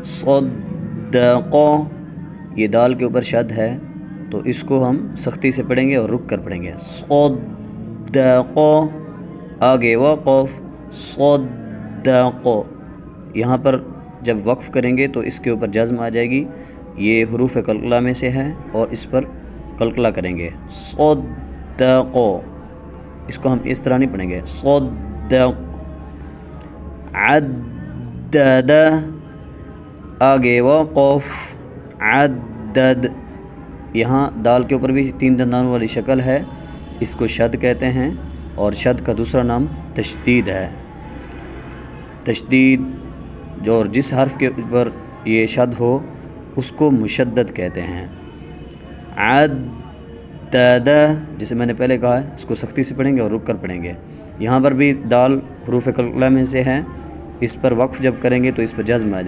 صدق، یہ دال کے اوپر شد ہے تو اس کو ہم سختی سے پڑھیں گے اور رک کر پڑھیں گے. صدق، آگے وقف، صدق. یہاں پر جب وقف کریں گے تو اس کے اوپر جزم آ جائے گی. یہ حروف قلقلہ میں سے ہے اور اس پر قلقلہ کریں گے. صدق، اس کو ہم اس طرح نہیں پڑھیں گے. صدق. عدد، آگے وقف، عدد. یہاں دال کے اوپر بھی 3 دندانوں والی شکل ہے، اس کو شد کہتے ہیں اور شد کا دوسرا نام تشدید ہے. تشدید جو جس حرف کے اوپر یہ شد ہو اس کو مشدد کہتے ہیں. عدد، جسے میں نے پہلے کہا ہے اس کو سختی سے پڑھیں گے اور رک کر پڑھیں گے. یہاں پر بھی دال حروف قلقلہ میں سے ہے، اس پر وقف جب کریں گے تو اس پر جزم آ جائے گی.